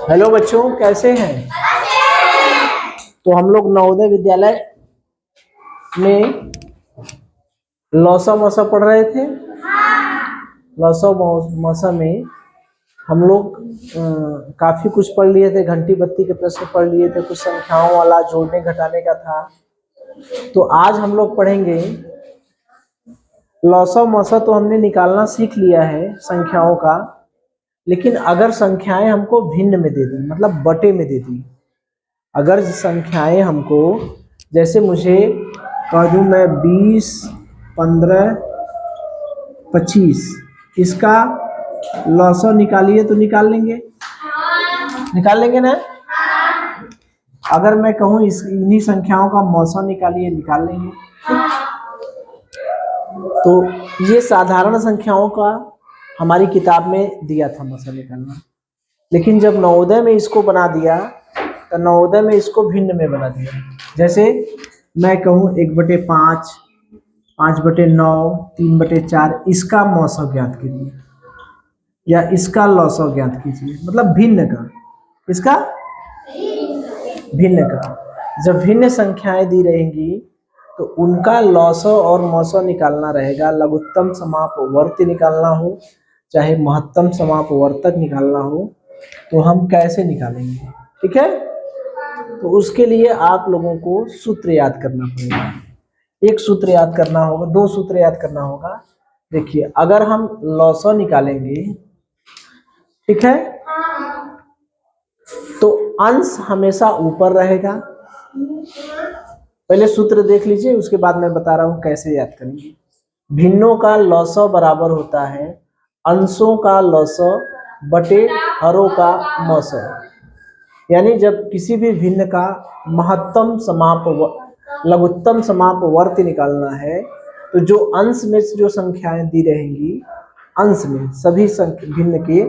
Hello बच्चों, कैसे हैं? तो हम लोग नवोदय विद्यालय में लौसा मौसा पढ़ रहे थे। लौसा मौसा में हम लोग काफी कुछ पढ़ लिए थे। घंटी बत्ती के प्रश्न पढ़ लिए थे, कुछ संख्याओं वाला जोड़ने घटाने का था। तो आज हम लोग पढ़ेंगे लौसा मौसा। तो हमने निकालना सीख लिया है संख्याओं का, लेकिन अगर संख्याएं हमको भिन्न में दे दी, मतलब बटे में दे दी, अगर संख्याएं हमको, जैसे मुझे कह दूं मैं 20, 15, 25, इसका लौसा निकालिए तो निकाल लेंगे, निकाल लेंगे ना? अगर मैं कहूं इन्हीं संख्याओं का मौसा निकालिए, निकाल लेंगे। तो ये साधारण संख्याओं का हमारी किताब में दिया था मौसा निकालना, लेकिन जब नवोदय में इसको बना दिया तो नवोदय में इसको भिन्न में बना दिया। जैसे मैं कहूँ 1/5, 5/9, 3/4, इसका मौसा ज्ञात कीजिए या इसका लौसा ज्ञात कीजिए, मतलब भिन्न का, इसका भिन्न का। जब भिन्न संख्याएं दी रहेंगी तो उनका लौसा और मौसा निकालना रहेगा। लघुत्तम समापवर्ती निकालना हो चाहे महत्तम समापवर्तक निकालना हो, तो हम कैसे निकालेंगे? ठीक है, तो उसके लिए आप लोगों को सूत्र याद करना पड़ेगा। एक सूत्र याद करना होगा, दो सूत्र याद करना होगा। देखिए, अगर हम लौसा निकालेंगे, ठीक है, तो अंश हमेशा ऊपर रहेगा। पहले सूत्र देख लीजिए, उसके बाद मैं बता रहा हूं कैसे याद करेंगे। भिन्नों का लौसा बराबर होता है अंशों का लौसा बटे हरों का मौसा। यानी जब किसी भी भिन्न का महत्तम लघुत्तम समापवर्ती निकालना है, तो जो अंश में जो संख्याएं दी रहेंगी, अंश में सभी भिन्न के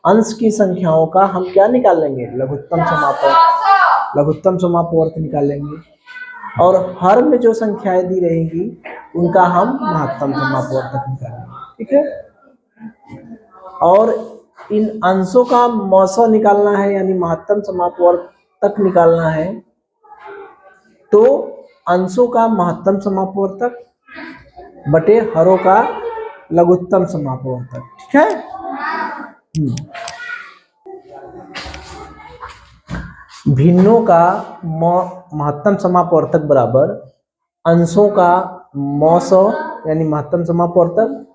अंश की संख्याओं का हम क्या निकाल लेंगे? लघुत्तम समापवर्ती निकाल लेंगे। और हर में जो संख्याएं दी रहेंगी उनका हम महत्तम समापवर्तक निकालेंगे। ठीक है, और इन अंशों का मौसा निकालना है, यानी महत्तम समापवर्तक निकालना है, तो अंशों का महत्तम समापवर्तक बटे हरों का लघुत्तम समापवर्तक। ठीक है, भिन्नों का महत्तम समापवर्तक बराबर अंशों का मौसा यानी महत्तम समापवर्तक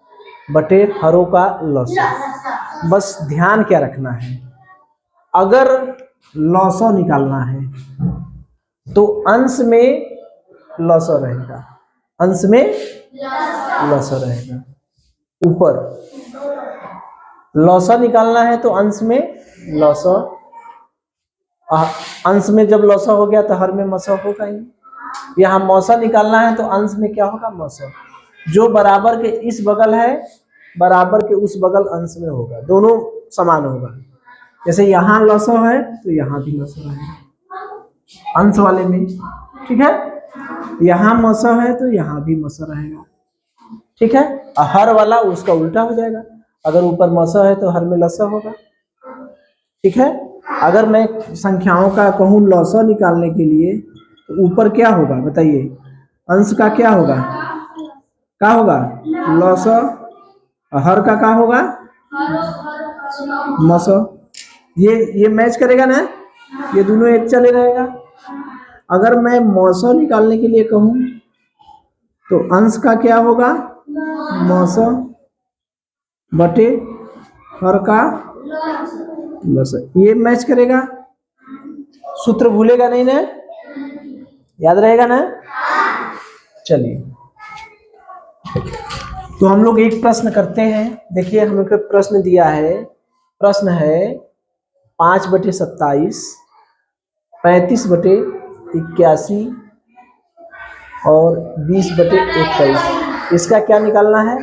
बटे हरों का लौसा। बस ध्यान क्या रखना है, अगर लौसा निकालना है तो अंश में लौसा रहेगा, अंश में लौसा रहेगा ऊपर। लौसा निकालना है तो अंश में लौसा, अंश में जब लौसा हो गया तो हर में मौसा होगा ही। यहाँ मौसा निकालना है तो अंश में क्या होगा? मौसा। जो बराबर के इस बगल है, बराबर के उस बगल अंश में होगा, दोनों समान होगा। जैसे यहाँ लौसा है तो यहाँ भी लौसा रहेगा अंश वाले में। ठीक है, यहाँ मौसा है तो यहाँ भी मौसा रहेगा। ठीक है, हर वाला उसका उल्टा हो जाएगा। अगर ऊपर मौसा है तो हर में लौसा होगा। ठीक है, अगर मैं संख्याओं का कहूँ लौसा निकालने के लिए तो ऊपर क्या होगा बताइए? अंश का क्या होगा? क्या होगा? लौसा। हर का क्या होगा? मौसा। ये मैच करेगा ना, ये दोनों एक चले रहेगा। अगर मैं मौसा निकालने के लिए कहूँ तो अंश का क्या होगा? मौसा बटे हर का लौसा। ये मैच करेगा। सूत्र भूलेगा नहीं ना, याद रहेगा ना? चलिए, तो हम लोग एक प्रश्न करते हैं। देखिए, हमें कोई प्रश्न दिया है। प्रश्न है 5/27, 35/81 और 20/21, इसका क्या निकालना है?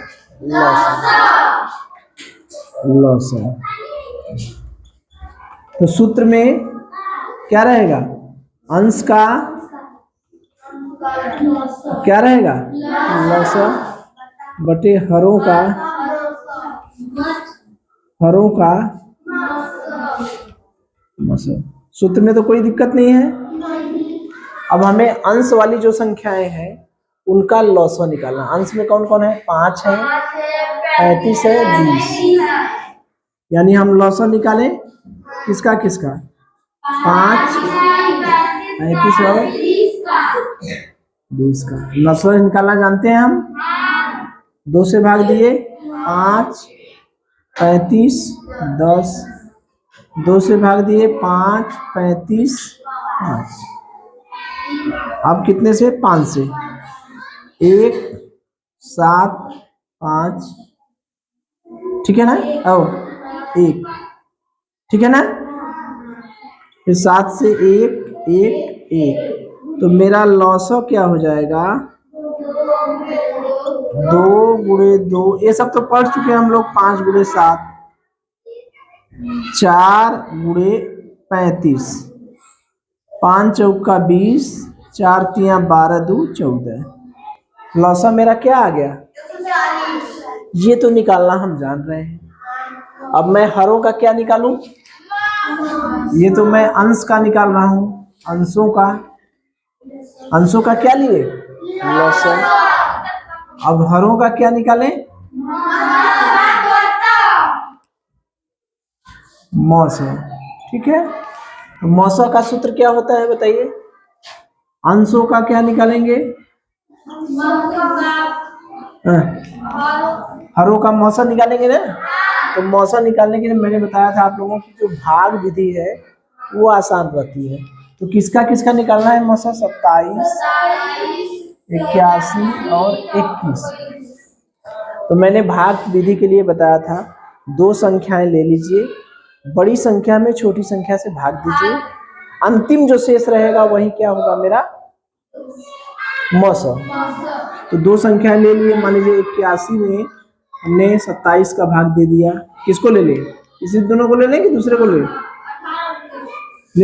लौसा। तो सूत्र में क्या रहेगा? अंश का क्या रहेगा? लौसा बटे हरों का मसो। सूत्र में तो कोई दिक्कत नहीं है। अब हमें अंश वाली जो संख्याएं हैं उनका लॉसो निकालना। अंश में कौन कौन है? 5 है, 35 है, 20। यानी हम लॉसो निकालें किसका किसका? 5, 35 और 20 का। लॉसो निकालना जानते हैं हम। 2 से भाग दिए 5, 35, 10। 2 से भाग दिए 5, 35, 5। अब कितने से? 5 से। 1, 7, 5, ठीक है ना? आओ 1, ठीक है ना? फिर 7 से 1, 1, 1। तो मेरा लॉसो क्या हो जाएगा? 2 गुणे 2, ये सब तो पढ़ चुके हैं हम लोग। 5 गुणे 7, 4 गुणे 35, 5 चौका 20, 4 तिया 12, 2 14। लॉसा मेरा क्या आ गया? ये तो निकालना हम जान रहे हैं। अब मैं हरों का क्या निकालूं? ये तो मैं अंश का निकाल रहा हूं। अंशों का क्या लिए? लॉसा। अब हरों का क्या निकालें? मौसा। ठीक है, तो मौसा का सूत्र क्या होता है बताइए? अंशों का क्या निकालेंगे? हरों का मौसा निकालेंगे ना। तो मौसा निकालने के लिए मैंने बताया था आप लोगों की जो भाग विधि है वो आसान रहती है। तो किसका किसका निकालना है मौसा? 27, 81 और 21। तो मैंने भाग विधि के लिए बताया था 2 संख्याएं ले लीजिए, बड़ी संख्या में छोटी संख्या से भाग दीजिए, अंतिम जो शेष रहेगा वही क्या होगा? मेरा मौसा। तो 2 संख्याएं ले लिए। मान लीजिए 81 में हमने 27 का भाग दे दिया। किसको ले ले? इसी दोनों को ले लें कि दूसरे को ले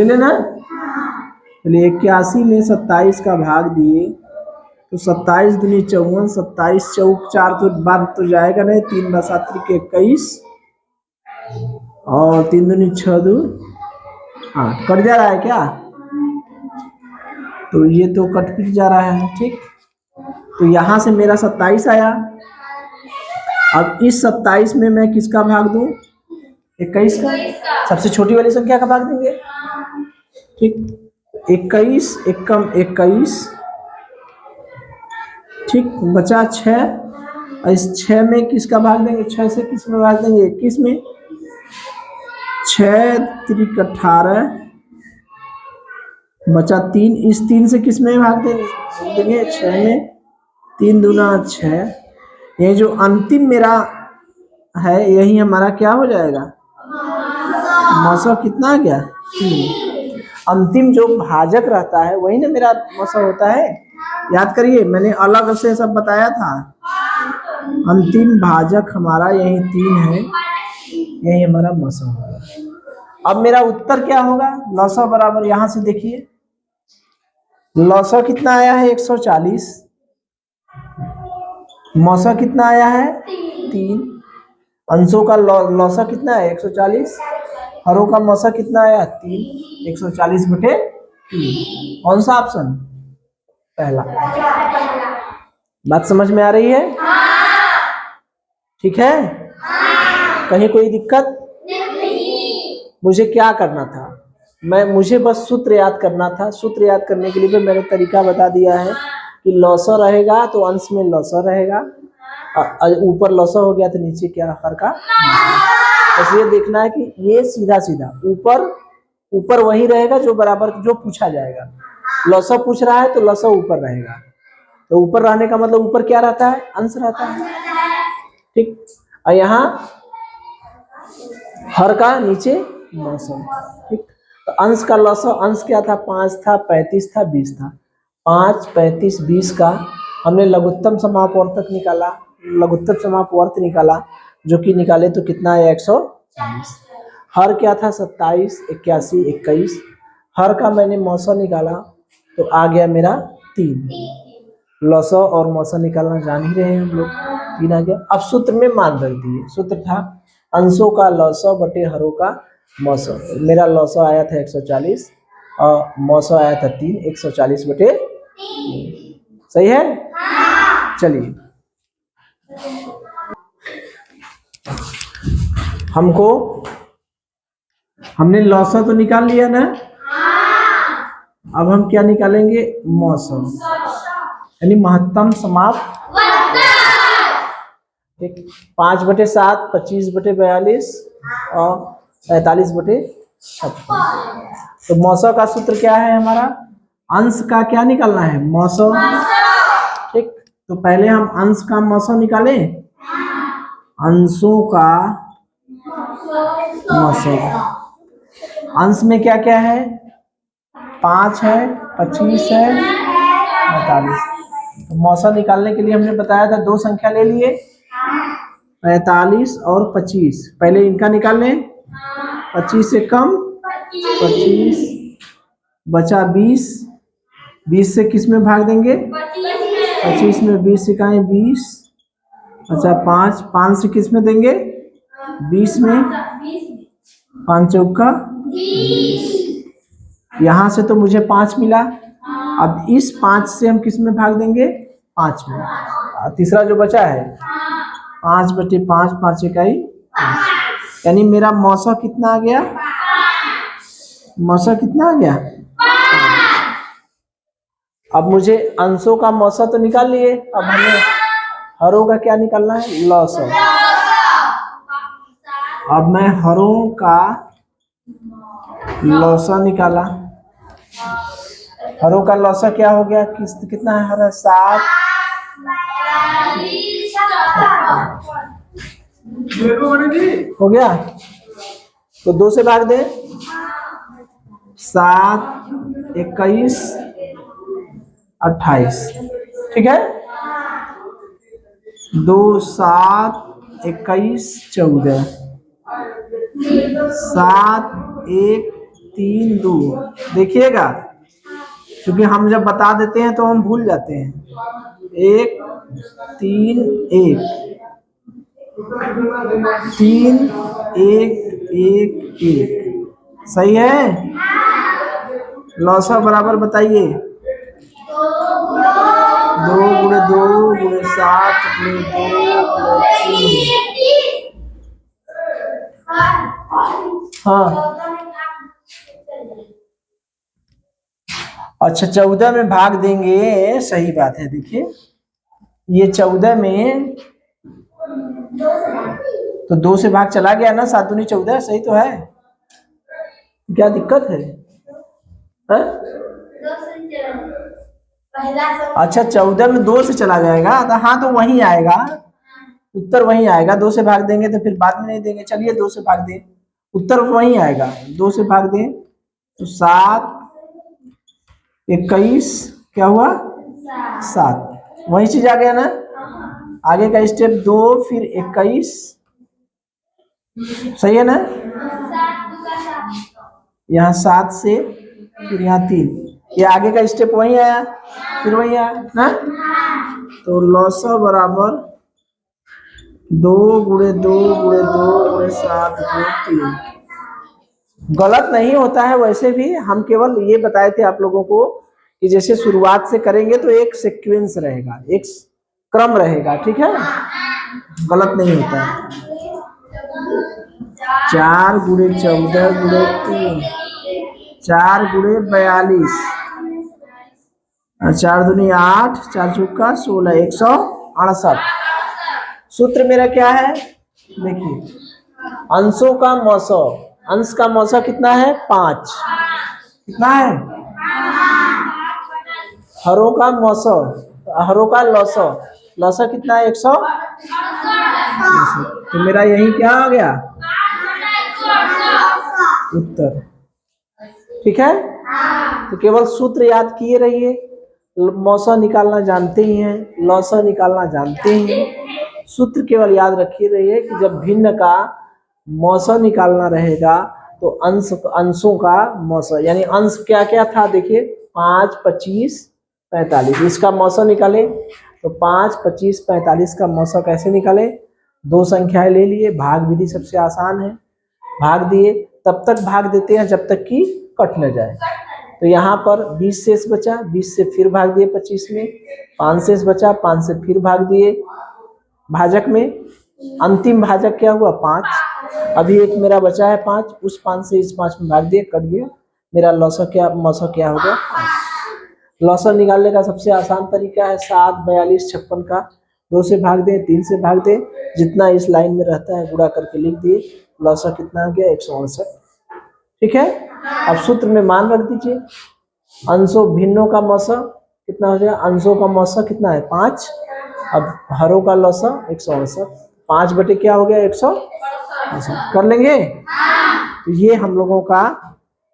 लेना। चलिए 81 में 27 का भाग दिए तो 27 दूनी 54, 27 चौक 4 तो बात तो जाएगा नहीं। 3 × 7 = 21 और 3 दूनी 6 2 8। कट जा रहा है क्या? तो ये तो कट पिट जा रहा है। ठीक, तो यहां से मेरा 27 आया। अब इस 27 में मैं किसका भाग दूं? 21 का। सबसे छोटी वाली संख्या का भाग देंगे। ठीक, 21 एकम 21। ठीक, बचा 6। और इस 6 में किसका भाग देंगे? 6 से किस में भाग देंगे? 21 में। 6 × 18 बचा 3। इस 3 से किस में भाग देंगे? 6 में। 3 दूना 6। ये जो अंतिम मेरा है यही हमारा क्या हो जाएगा? मौसा। कितना आ गया? 3। अंतिम जो भाजक रहता है वही ना मेरा मौसा होता है। याद करिए, मैंने अलग से सब बताया था। अंतिम भाजक हमारा यही 3 है, यही हमारा मौसा होगा। अब मेरा उत्तर क्या होगा? लौसा बराबर, यहां से देखिए लौसा कितना आया है? 140। मौसा कितना आया है? 3। अंशों का लौसा कितना है? 140। हरों का मौसा कितना आया? 3। 140/3। कौन सा ऑप्शन? पहला। बात समझ में आ रही है? ठीक है, कहीं कोई दिक्कत? मुझे क्या करना था? मुझे बस सूत्र याद करना था। सूत्र याद करने के लिए भी मैंने तरीका बता दिया है कि लौसा रहेगा तो अंश में लौसा रहेगा, ऊपर लौसा हो गया तो नीचे क्या? हर का। बस ये देखना है कि ये सीधा सीधा ऊपर वही रहेगा जो बराबर जो पूछा जाएगा। लौसा पूछ रहा है तो लौसा ऊपर रहेगा। तो ऊपर रहने का मतलब ऊपर क्या रहता है? अंश रहता है। ठीक, और यहाँ हर का नीचे लौसा। ठीक, तो अंश का लौसा, अंश क्या था? 5 था, 35 था, 20 था। 5, 35, 20 का हमने लघुत्तम समापवर्तक निकाला, लघुत्तम समापवर्त निकाला, जो कि निकाले तो कितना है? 140। हर क्या था? 27, 81, 21। हर का मैंने मौसा निकाला तो आ गया मेरा 3। लौसा और मौसा निकालना जान ही रहे हैं हम लोग। 3 आ गया। अब सूत्र में मान रख दिए। सूत्र था अंशों का लौसा बटे हरों का मौसो, मेरा लौसो आया था 140 और मौसो आया था 3, 140/3। सही है। चलिए हमने लौसा तो निकाल लिया ना, अब हम क्या निकालेंगे? मौसम, यानी महत्तम समाप्त। ठीक, 5/7, 25/42 और 45/56। तो मौसम का सूत्र क्या है हमारा? अंश का क्या निकालना है? मौसम। ठीक, तो पहले हम अंश का मौसम निकालें। अंशों का मौसम, अंश में क्या क्या है? 5 है, 25 है, 45। तो मौसम निकालने के लिए हमने बताया था 2 संख्या ले लिए, 45 और 25। पहले इनका निकाल लें। 25 से कम 25, बचा 20। 20 से किस में भाग देंगे? 25 में 20 से कहें 20, बचा 5। 5 से किस में देंगे? 20 में। 5 चौका 20। यहाँ से तो मुझे 5 मिला। अब इस 5 से हम किस में भाग देंगे? 5 में। तीसरा जो बचा है 5/5, 5 इकाई, यानी मेरा मौसा कितना आ गया? मौसा कितना आ गया? अब मुझे अंशों का मौसा तो निकाल लिए, अब हमें हरों का क्या निकालना है? लौसा। अब मैं हरों का लौसा निकाला। हरों का लौसा क्या हो गया? कितना है हरा? 7। हो गया, तो 2 से भाग दे। 7, 21, 28। ठीक है, 2, 7, 21, 14, 7, 1, 3, 2। देखिएगा, क्योंकि हम जब बता देते हैं तो हम भूल जाते हैं। 1, 3, 1, 3, 1, 1, 1। सही है। लौसा बराबर बताइए। 2 × 2 × 7 × 2 × 3। हाँ, अच्छा 14 में भाग देंगे, सही बात है। देखिए ये 14 में तो 2 से भाग चला गया ना, 7 दूनी 14, सही तो है। क्या दिक्कत है? अच्छा 14 में 2 से चला जाएगा तो हाँ, तो वही आएगा, उत्तर वही आएगा। 2 से भाग देंगे तो फिर बाद में नहीं देंगे। चलिए 2 से भाग दें, उत्तर वही आएगा। 2 से भाग दें तो 7, 21, क्या हुआ? 7। वही चीज आ गया ना। आगे का स्टेप 2, फिर 21, सही है ना। यहाँ 7 से फिर यहाँ 3, ये आगे का स्टेप वही आया, फिर वही आया ना। तो लौसा बराबर 2 × 2 × 2 × 7 × 3। गलत नहीं होता है वैसे भी, हम केवल ये बताए थे आप लोगों को कि जैसे शुरुआत से करेंगे तो एक सीक्वेंस रहेगा, एक क्रम रहेगा। ठीक है, गलत नहीं होता है। 4 × 14 × 3, 4 × 42, 4 दूनी 8, 4 चौका 16, 168। सूत्र मेरा क्या है? देखिए, अंशों का मौसम, अंश का मौसम कितना है? 5। कितना है? हरों का मौसम, हरों का लौसा, लौसा कितना है? 100। तो मेरा यही क्या आ गया? उत्तर। ठीक है, तो केवल सूत्र याद किए रहिए। मौसम निकालना जानते ही हैं, लौसा निकालना जानते ही हैं। सूत्र केवल याद रखिए रहिए कि जब भिन्न का मौसम निकालना रहेगा तो अंशों का मौसम, यानी अंश क्या क्या था? देखिए 5, 25, 45। इसका मौसम निकाले तो 5, 25, 45 का मौसम कैसे निकाले? 2 संख्याएं ले लिए, भाग विधि सबसे आसान है, भाग दिए, तब तक भाग देते हैं जब तक कि कट न जाए। तो यहाँ पर 20 शेष बचा, 20 से फिर भाग दिए 25 में, 5 शेष बचा, 5 से फिर भाग दिए भाजक में, अंतिम भाजक क्या हुआ 5। अभी एक मेरा बचा है 5, उस 5 से इस 5 में भाग दिए, कट गया मेरा लौसा क्या हो गया 5। लौसा निकालने का सबसे आसान तरीका है 7, 42, 56 का 2 से भाग दें, 3 से भाग दें, जितना इस लाइन में रहता है गुणा करके लिख दिए, लौसा कितना हो गया 168। ठीक है, अब सूत्र में मान रख दीजिए, अंशों भिन्नों का मौसा कितना हो जाएगा, अंशों का मौसा कितना है 5, अब हरों का लौसा 168, 5 बटे क्या हो गया 168 कर लेंगे। तो ये हम लोगों का,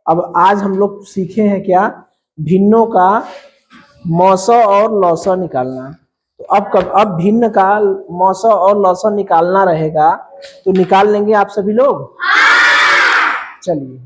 अब आज हम लोग सीखे हैं क्या, भिन्नों का मौसा और लौसा निकालना। तो अब भिन्न का मौसा और लौसा निकालना रहेगा, तो निकाल लेंगे आप सभी लोग। चलिए